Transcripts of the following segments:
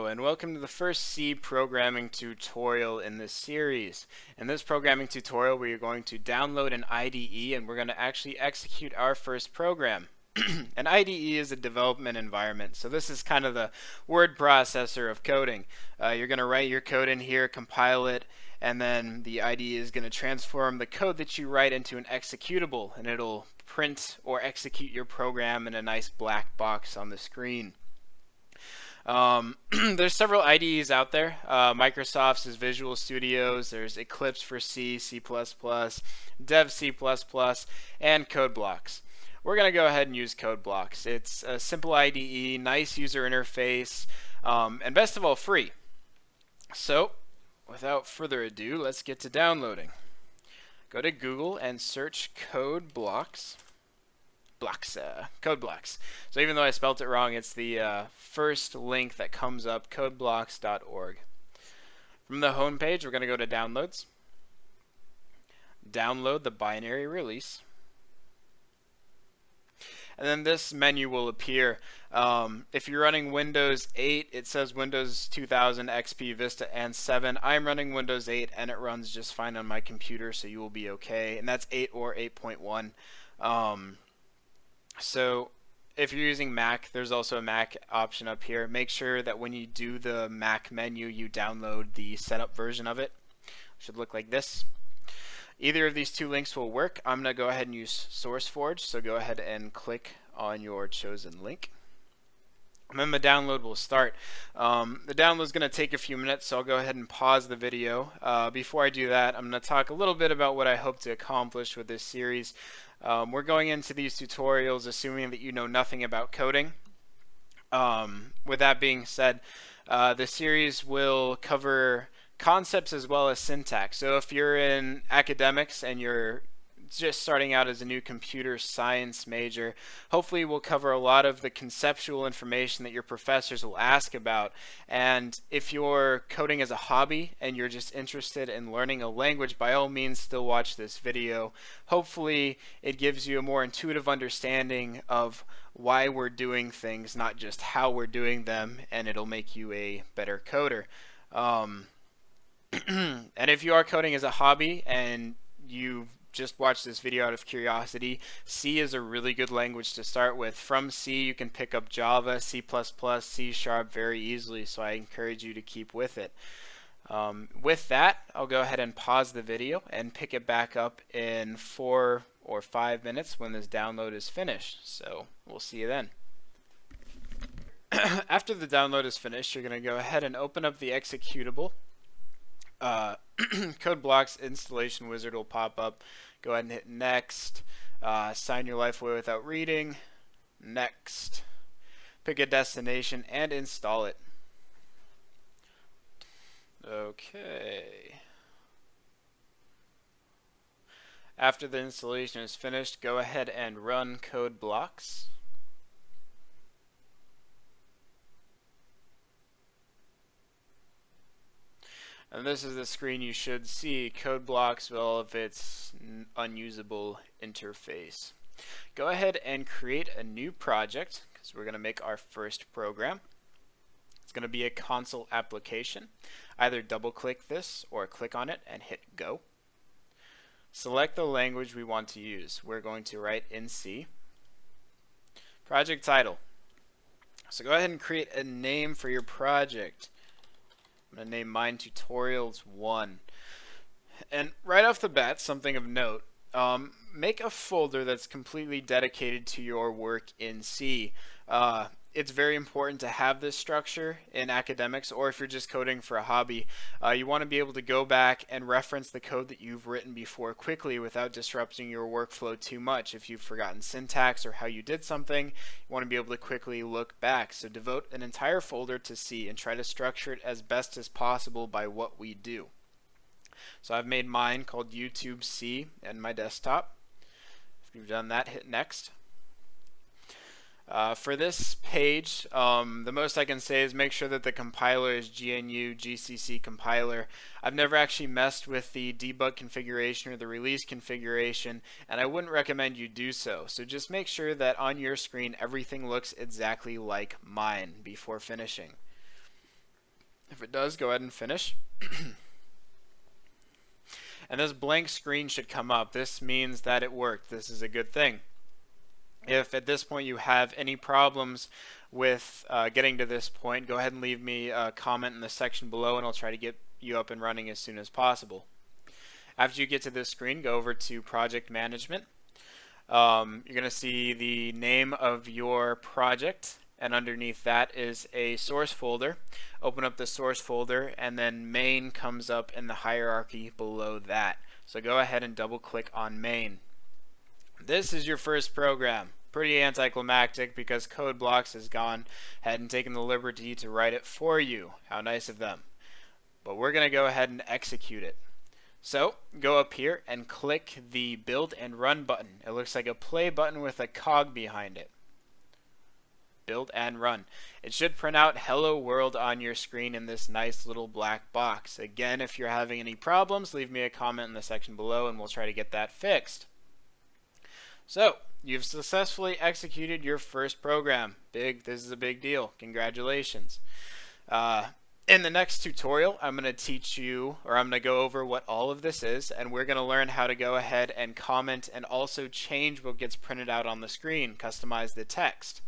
and welcome to the first C programming tutorial in this series. In this programming tutorial, we are going to download an IDE and we're going to actually execute our first program. An IDE is a development environment, so this is kind of the word processor of coding. You're going to write your code in here, compile it, and then the IDE is going to transform the code that you write into an executable, and it'll print or execute your program in a nice black box on the screen. There's several IDEs out there. Microsoft's is Visual Studios, there's Eclipse for C, C++, Dev C++, and CodeBlocks. We're going to go ahead and use CodeBlocks. It's a simple IDE, nice user interface, and best of all, free. So, without further ado, let's get to downloading. Go to Google and search CodeBlocks. CodeBlocks. So even though I spelt it wrong, it's the first link that comes up, codeblocks.org. From the home page, we're going to go to Downloads. Download the binary release. And then this menu will appear. If you're running Windows 8, it says Windows 2000, XP, Vista, and 7. I'm running Windows 8, and it runs just fine on my computer, so you will be okay. And that's 8 or 8.1. So if you're using Mac, there's also a Mac option up here. Make sure that when you do the Mac menu, you download the setup version of it. It should look like this. Either of these two links will work. I'm going to go ahead and use SourceForge, so go ahead and click on your chosen link. And then the download will start. The download is going to take a few minutes, so I'll go ahead and pause the video. Before I do that, I'm going to talk a little bit about what I hope to accomplish with this series. We're going into these tutorials assuming that you know nothing about coding. With that being said, the series will cover concepts as well as syntax. So if you're in academics and you're just starting out as a new computer science major, hopefully we'll cover a lot of the conceptual information that your professors will ask about. And if you're coding as a hobby and you're just interested in learning a language, by all means still watch this video. Hopefully it gives you a more intuitive understanding of why we're doing things, not just how we're doing them, and it'll make you a better coder. And if you are coding as a hobby and you just watch this video out of curiosity, C is a really good language to start with. From C you can pick up Java, C++, C# very easily, so I encourage you to keep with it. With that, I'll go ahead and pause the video and pick it back up in 4 or 5 minutes when this download is finished. So we'll see you then. After the download is finished, you're going to go ahead and open up the executable. CodeBlocks installation wizard will pop up. Go ahead and hit next. Sign your life away without reading. Next. Pick a destination and install it. Okay. After the installation is finished, go ahead and run CodeBlocks. And this is the screen you should see. CodeBlocks with all of its unusable interface. Go ahead and create a new project because we're going to make our first program. It's going to be a console application. Either double click this or click on it and hit go. Select the language we want to use. We're going to write in C. Project title. So go ahead and create a name for your project. I'm going to name mine Tutorials 1. And right off the bat, something of note, make a folder that's completely dedicated to your work in C. It's very important to have this structure in academics, or if you're just coding for a hobby. You want to be able to go back and reference the code that you've written before quickly without disrupting your workflow too much. If you've forgotten syntax or how you did something, you want to be able to quickly look back. So devote an entire folder to C and try to structure it as best as possible by what we do. So I've made mine called YouTube C in my desktop. If you've done that, hit next. For this page, the most I can say is make sure that the compiler is GNU GCC compiler. I've never actually messed with the debug configuration or the release configuration, and I wouldn't recommend you do so. So just make sure that on your screen everything looks exactly like mine before finishing. If it does, go ahead and finish. And this blank screen should come up. This means that it worked. This is a good thing. If at this point you have any problems with getting to this point, go ahead and leave me a comment in the section below and I'll try to get you up and running as soon as possible. After you get to this screen, go over to Project Management. You're going to see the name of your project, and underneath that is a source folder. Open up the source folder, and then main comes up in the hierarchy below that. So go ahead and double click on main. This is your first program. Pretty anticlimactic because CodeBlocks has gone ahead and taken the liberty to write it for you. How nice of them. But we're going to go ahead and execute it. So go up here and click the build and run button. It looks like a play button with a cog behind it. Build and run. It should print out hello world on your screen in this nice little black box. Again, if you're having any problems, leave me a comment in the section below and we'll try to get that fixed. So you've successfully executed your first program. This is a big deal. Congratulations. In the next tutorial, I'm going to teach you, or I'm going to go over what all of this is, and we're going to learn how to go ahead and comment and also change what gets printed out on the screen, customize the text.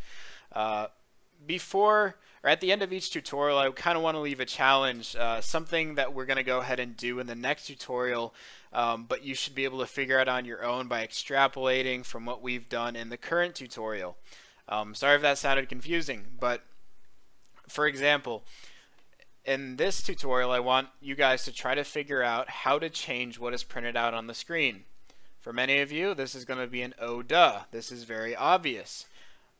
Before, or at the end of each tutorial, I kind of want to leave a challenge, something that we're going to go ahead and do in the next tutorial, but you should be able to figure out on your own by extrapolating from what we've done in the current tutorial. Sorry if that sounded confusing, but for example, in this tutorial, I want you guys to try to figure out how to change what is printed out on the screen. For many of you, this is going to be an oh duh. This is very obvious.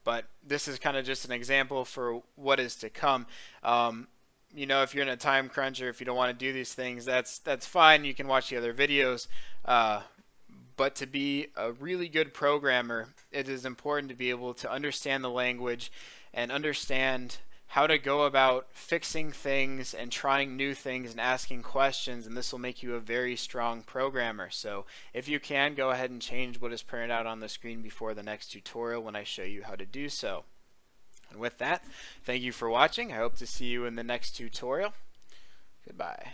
But this is kind of just an example for what is to come. You know, if you're in a time crunch or if you don't want to do these things, that's fine. You can watch the other videos. But to be a really good programmer, it is important to be able to understand the language and understand how to go about fixing things and trying new things and asking questions, and this will make you a very strong programmer. So if you can, go ahead and change what is printed out on the screen before the next tutorial when I show you how to do so. And with that, thank you for watching. I hope to see you in the next tutorial. Goodbye.